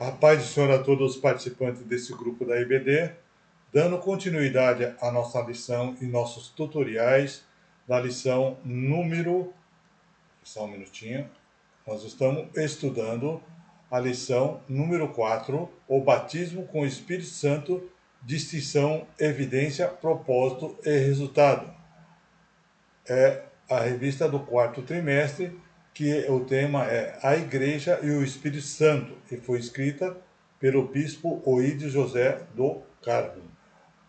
A paz do Senhor a todos os participantes desse grupo da IBD, dando continuidade à nossa lição e nossos tutoriais da lição número. Só um minutinho. Nós estamos estudando a lição número 4, o batismo com o Espírito Santo, distinção, evidência, propósito e resultado. É a revista do quarto trimestre, que o tema é A Igreja e o Espírito Santo, e foi escrita pelo bispo Oídio José do Carmo.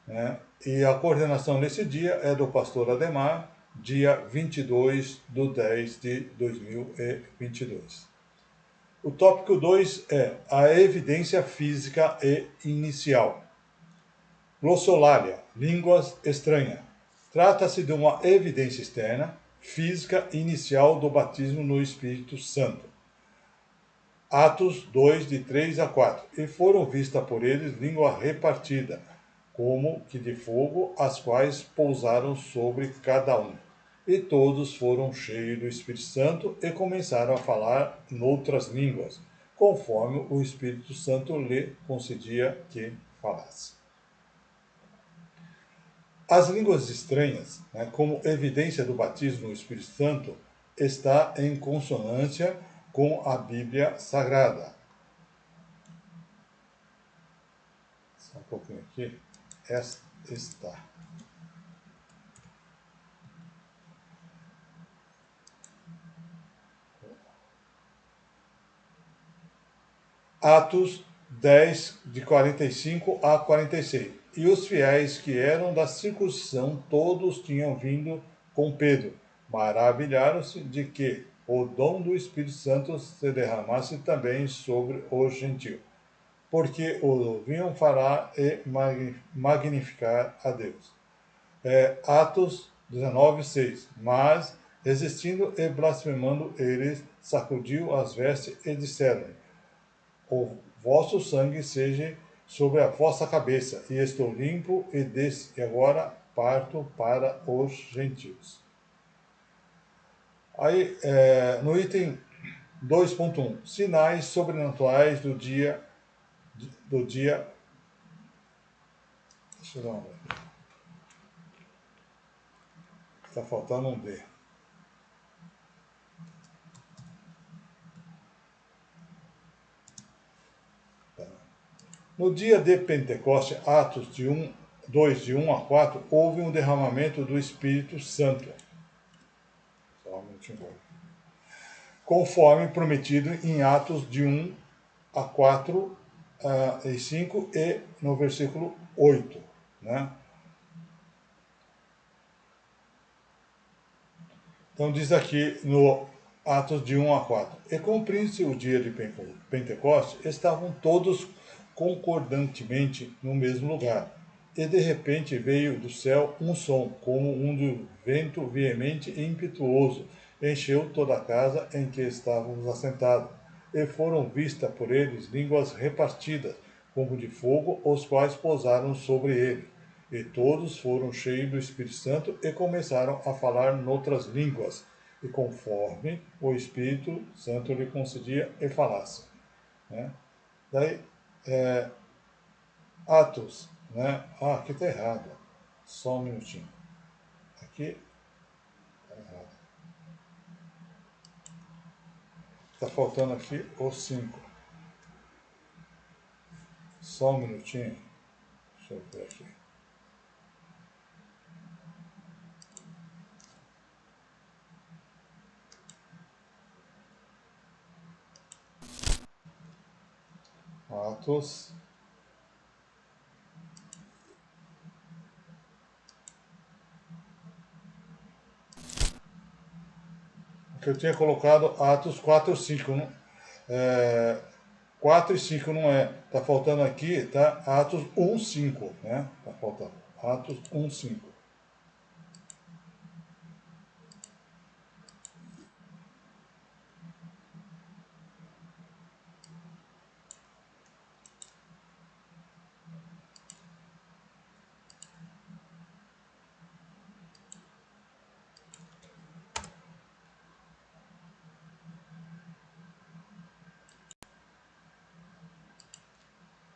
Né? E a coordenação nesse dia é do pastor Ademar, dia 22/10/2022. O tópico 2 é a evidência física e inicial. Glossolalia, línguas estranhas. Trata-se de uma evidência externa, física inicial do batismo no Espírito Santo. Atos 2, de 3 a 4. E foram vistas por eles língua repartida, como que de fogo, as quais pousaram sobre cada um. E todos foram cheios do Espírito Santo e começaram a falar noutras línguas, conforme o Espírito Santo lhe concedia que falasse. As línguas estranhas, né, como evidência do batismo no Espírito Santo, está em consonância com a Bíblia Sagrada. Só um pouquinho aqui. Esta está. Atos 10, de 45 a 46. E os fiéis que eram da circuncisão, todos tinham vindo com Pedro. Maravilharam-se de que o dom do Espírito Santo se derramasse também sobre os gentios, porque o ouviam falar e magnificar a Deus. Atos 19, 6. Mas, resistindo e blasfemando, eles sacudiu as vestes e disseram: o vosso sangue seja sobre a vossa cabeça, e estou limpo e agora parto para os gentios. Aí, no item 2.1, sinais sobrenaturais do dia. Deixa eu dar uma olhada. Está faltando um D. No dia de Pentecoste, Atos 2, de 1 a 4, houve um derramamento do Espírito Santo. Só um minutinho. Conforme prometido em Atos de 1 a 4 e 5 e no versículo 8. Né? Então diz aqui no Atos de 1 a 4. E cumprindo-se o dia de Pentecoste, estavam todos concordantemente no mesmo lugar. E de repente veio do céu um som, como um de vento veemente e impetuoso, encheu toda a casa em que estávamos assentados. E foram vistas por eles línguas repartidas, como de fogo, os quais pousaram sobre ele. E todos foram cheios do Espírito Santo e começaram a falar noutras línguas, e conforme o Espírito Santo lhe concedia e falasse. Né? Daí, Atos, né? Aqui está errado. Só um minutinho. Aqui está errado. Está faltando aqui o 5. Só um minutinho. Deixa eu ver aqui. Atos. Que eu tinha colocado Atos 4 e 5. 4 e 5 não é. Está faltando aqui, tá? Atos 1, 5, né? Está faltando. Atos 1, 5.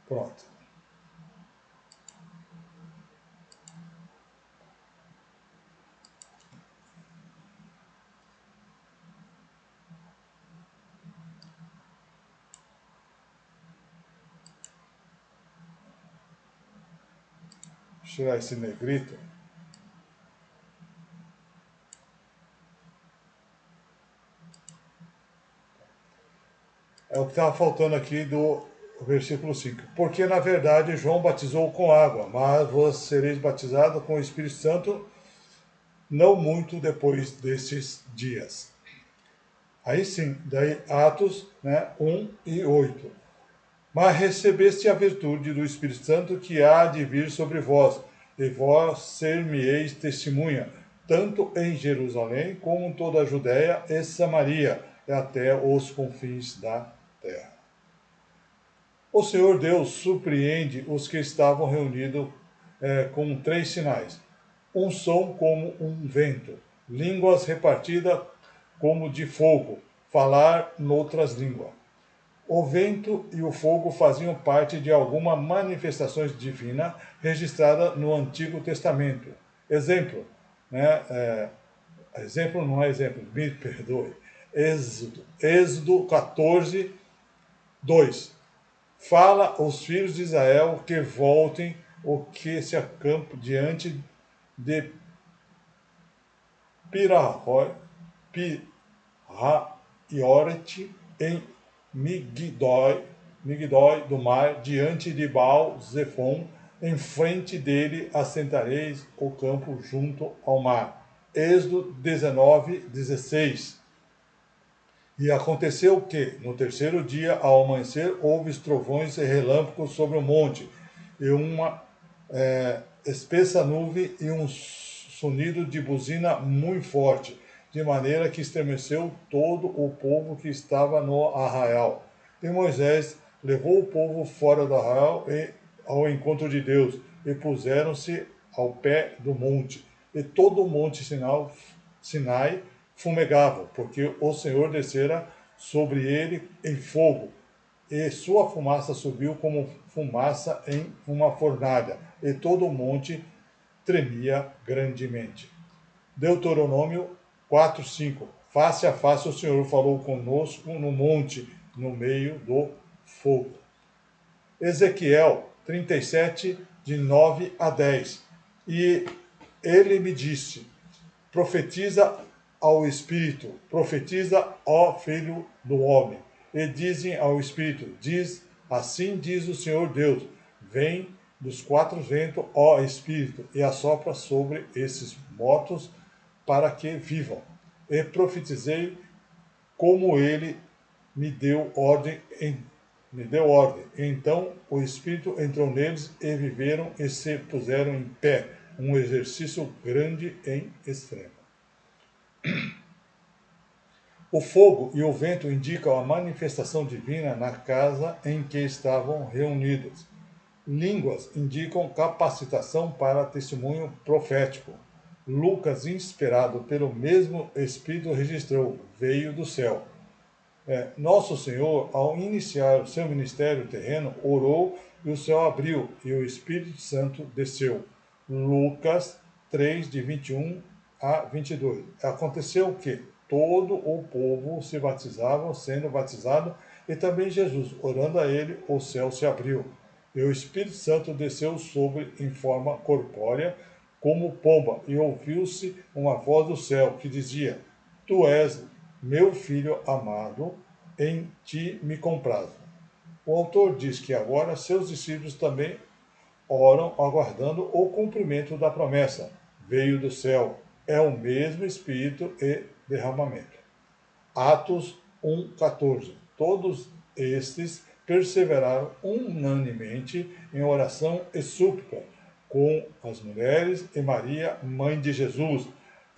Pronto. Deixa eu tirar esse negrito. É o que estava faltando aqui do versículo 5. Porque, na verdade, João batizou com água, mas vós sereis batizados com o Espírito Santo não muito depois destes dias. Aí sim, daí Atos 1 e 8. Mas recebeste a virtude do Espírito Santo que há de vir sobre vós, e vós ser-me-eis testemunha, tanto em Jerusalém como em toda a Judéia e Samaria, e até os confins da terra. O Senhor Deus surpreende os que estavam reunidos com 3 sinais. Um som como um vento, línguas repartidas como de fogo, falar noutras línguas. O vento e o fogo faziam parte de alguma manifestações divina registrada no Antigo Testamento. Exemplo, exemplo não é exemplo, me perdoe. Êxodo 14, 2. Fala aos filhos de Israel que voltem o que se acampa diante de Piraiote em Migdoi do mar, diante de Baal-Zephon, em frente dele assentareis o campo junto ao mar. Êxodo 19, 16. E aconteceu que, no terceiro dia, ao amanhecer, houve trovões e relâmpagos sobre o monte, e uma espessa nuvem e um sonido de buzina muito forte, de maneira que estremeceu todo o povo que estava no arraial. E Moisés levou o povo fora do arraial e ao encontro de Deus, e puseram-se ao pé do monte. E todo o monte Sinai fumegava, porque o Senhor descera sobre ele em fogo, e sua fumaça subiu como fumaça em uma fornalha, e todo o monte tremia grandemente. Deuteronômio 4:5. Face a face o Senhor falou conosco no monte, no meio do fogo. Ezequiel 37, de 9 a 10. E ele me disse: profetiza ao Espírito, profetiza ó Filho do homem. E dizem ao Espírito: diz, assim diz o Senhor Deus: vem dos 4 ventos, ó Espírito, e assopra sobre esses mortos para que vivam. E profetizei como ele me deu ordem. Então o Espírito entrou neles e viveram e se puseram em pé. Um exercício grande em extremo. O fogo e o vento indicam a manifestação divina na casa em que estavam reunidos. Línguas indicam capacitação para testemunho profético. Lucas, inspirado pelo mesmo Espírito, registrou: veio do céu. Nosso Senhor, ao iniciar o seu ministério terreno, orou e o céu abriu e o Espírito Santo desceu. Lucas 3, de 21 a 22. Aconteceu que todo o povo se batizava, sendo batizado, e também Jesus, orando a ele, o céu se abriu. E o Espírito Santo desceu sobre em forma corpórea, como pomba, e ouviu-se uma voz do céu que dizia: Tu és meu filho amado, em ti me comprazo. O autor diz que agora seus discípulos também oram aguardando o cumprimento da promessa. Veio do céu, é o mesmo Espírito e derramamento. Atos 1:14. Todos estes perseveraram unanimemente em oração e súplica com as mulheres e Maria, mãe de Jesus,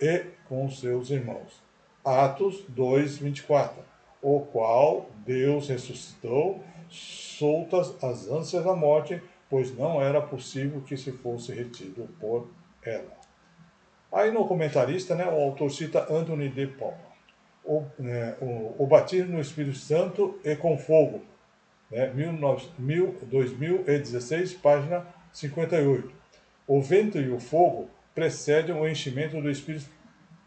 e com seus irmãos. Atos 2:24. O qual Deus ressuscitou, soltas as ânsias da morte, pois não era possível que se fosse retido por ela. Aí no comentarista, o autor cita Anthony de Paula. O batismo no Espírito Santo e com fogo, né? 2016, página 58. O vento e o fogo precedem o enchimento do Espírito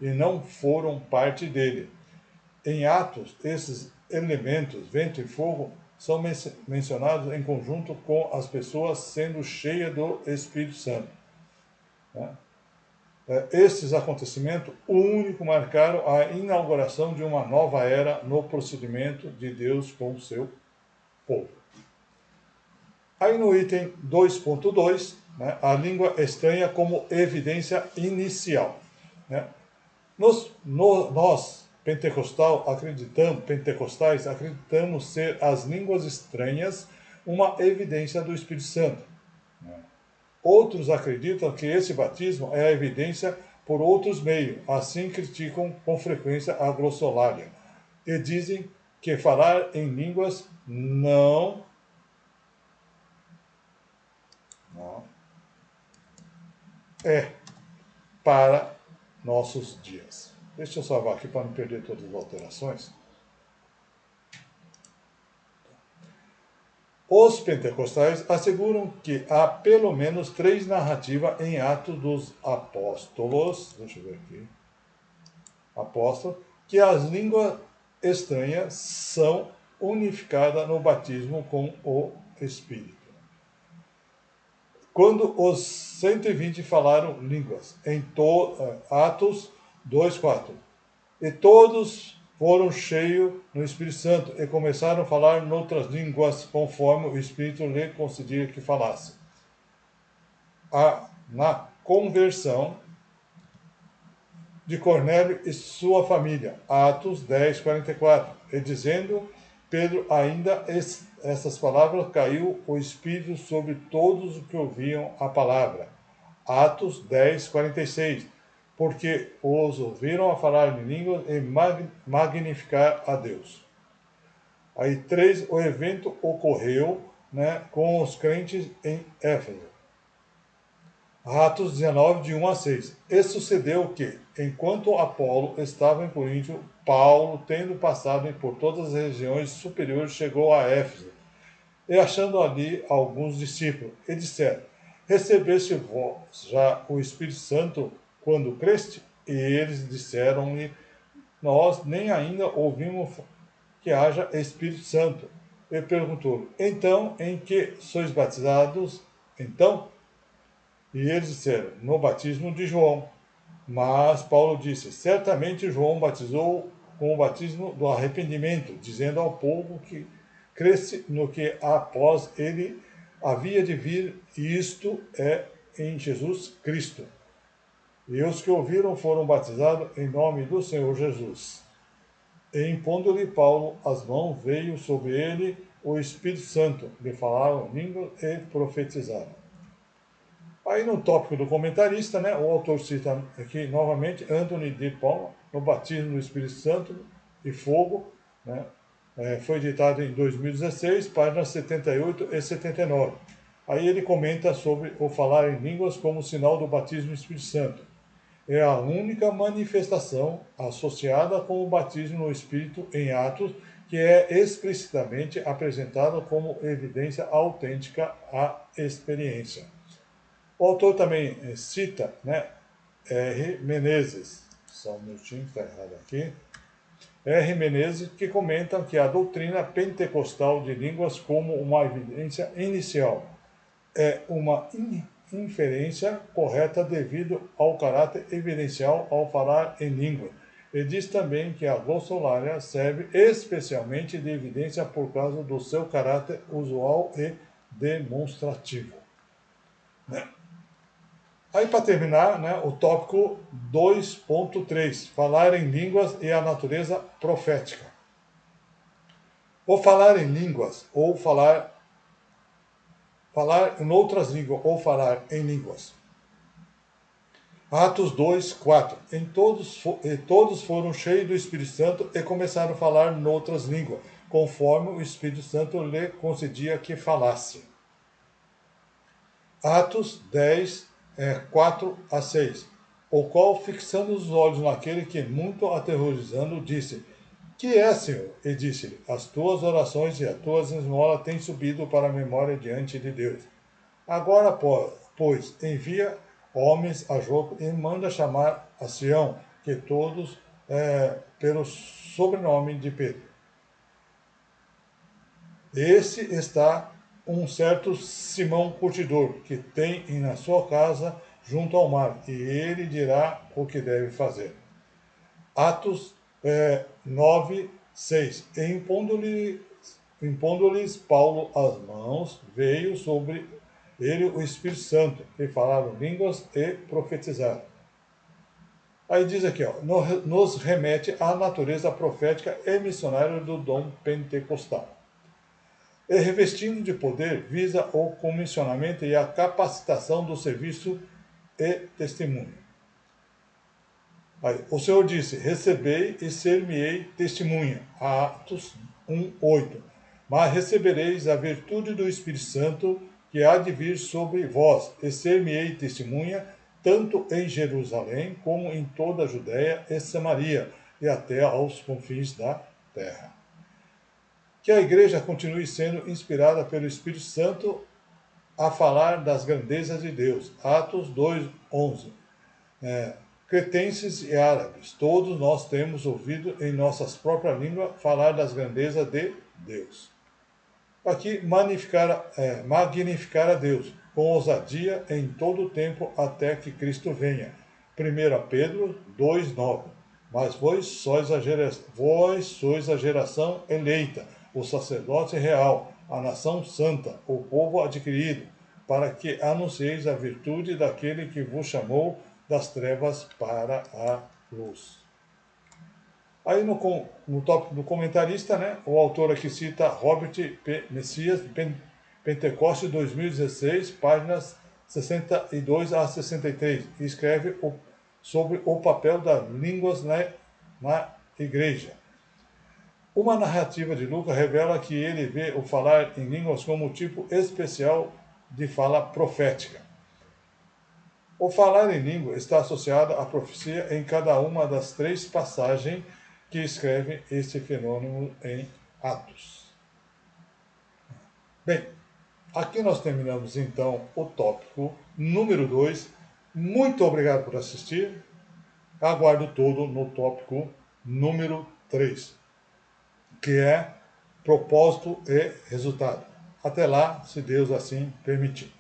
e não foram parte dele. Em Atos, esses elementos, vento e fogo, são mencionados em conjunto com as pessoas sendo cheias do Espírito Santo. Né? Estes acontecimentos únicos marcaram a inauguração de uma nova era no procedimento de Deus com o seu povo. Aí no item 2.2, né, a língua estranha como evidência inicial. Né? Nós pentecostais acreditamos ser as línguas estranhas uma evidência do Espírito Santo. Outros acreditam que esse batismo é a evidência por outros meios, assim criticam com frequência a glossolalia e dizem que falar em línguas não é para nossos dias. Deixa eu salvar aqui para não perder todas as alterações. Os pentecostais asseguram que há pelo menos 3 narrativas em Atos dos Apóstolos, deixa eu ver aqui, apóstolos, que as línguas estranhas são unificadas no batismo com o Espírito. Quando os 120 falaram línguas, em Atos 2:4, e todos foram cheios no Espírito Santo e começaram a falar noutras línguas, conforme o Espírito lhe concedia que falasse. Na conversão de Cornélio e sua família, Atos 10:44, e dizendo Pedro ainda essas palavras, caiu o Espírito sobre todos os que ouviam a palavra. Atos 10:46, porque os ouviram a falar em línguas e magnificar a Deus. Aí 3, o evento ocorreu, né, com os crentes em Éfeso. Atos 19, de 1 a 6. E sucedeu que, enquanto Apolo estava em Coríntio, Paulo, tendo passado por todas as regiões superiores, chegou a Éfeso, e achando ali alguns discípulos, e disseram: recebeste vós já o Espírito Santo quando creste? E eles disseram-lhe: nós nem ainda ouvimos que haja Espírito Santo. E perguntou: então, em que sois batizados? Então, e eles disseram: no batismo de João. Mas Paulo disse: certamente João batizou com o batismo do arrependimento, dizendo ao povo que cresce no que após ele havia de vir, e isto é em Jesus Cristo. E os que ouviram foram batizados em nome do Senhor Jesus. E impondo-lhe Paulo as mãos, veio sobre ele o Espírito Santo, lhe falaram línguas e profetizaram. Aí no tópico do comentarista, né, o autor cita aqui novamente Anthony de Paula, no batismo no Espírito Santo e fogo, né, foi editado em 2016, páginas 78 e 79. Aí ele comenta sobre o falar em línguas como sinal do batismo no Espírito Santo. É a única manifestação associada com o batismo no Espírito em Atos que é explicitamente apresentada como evidência autêntica à experiência. O autor também cita, né, R. Menezes, só um minutinho, está errado aqui, R. Menezes, que comenta que a doutrina pentecostal de línguas como uma evidência inicial é uma inferência correta devido ao caráter evidencial ao falar em língua. E diz também que a glossolalia serve especialmente de evidência por causa do seu caráter usual e demonstrativo. Aí, para terminar, né, o tópico 2.3, falar em línguas e a natureza profética. O falar em línguas, ou falar em outras línguas, ou falar em línguas. Atos 2:4. Todos foram cheios do Espírito Santo e começaram a falar em outras línguas, conforme o Espírito Santo lhe concedia que falasse. Atos 10, 4 a 6. O qual, fixando os olhos naquele que, muito aterrorizando, disse: Que é, Senhor? E disse-lhe: as tuas orações e as tuas esmolas têm subido para a memória diante de Deus. Agora, pois, envia homens a Jope e manda chamar a Sião, que todos pelo sobrenome de Pedro. Esse está um certo Simão curtidor, que tem na sua casa junto ao mar, e ele dirá o que deve fazer. Atos 9, 6. E impondo-lhes Paulo as mãos, veio sobre ele o Espírito Santo, e falaram línguas e profetizaram. Aí diz aqui, ó, nos remete à natureza profética e missionária do dom pentecostal. E revestindo de poder, visa o comissionamento e a capacitação do serviço e testemunho. Aí, o Senhor disse: recebei e ser-me-ei testemunha. Atos 1:8. Mas recebereis a virtude do Espírito Santo, que há de vir sobre vós, e ser-me-ei testemunha, tanto em Jerusalém, como em toda a Judéia e Samaria, e até aos confins da terra. Que a igreja continue sendo inspirada pelo Espírito Santo a falar das grandezas de Deus. Atos 2:11. Cretenses e árabes, todos nós temos ouvido em nossas próprias línguas falar das grandezas de Deus. Aqui, magnificar a Deus, com ousadia em todo o tempo até que Cristo venha. 1 Pedro 2:9. Mas vós sois a geração eleita, o sacerdócio real, a nação santa, o povo adquirido, para que anuncieis a virtude daquele que vos chamou das trevas para a luz. Aí no tópico do comentarista, né, o autor aqui cita Robert P. Messias, Pentecoste 2016, páginas 62 a 63, e escreve sobre o papel das línguas na igreja. Uma narrativa de Lucas revela que ele vê o falar em línguas como um tipo especial de fala profética. O falar em língua está associado à profecia em cada uma das 3 passagens que escreve este fenômeno em Atos. Bem, aqui nós terminamos então o tópico número 2. Muito obrigado por assistir. Aguardo todo no tópico número 3, que é propósito e resultado. Até lá, se Deus assim permitir.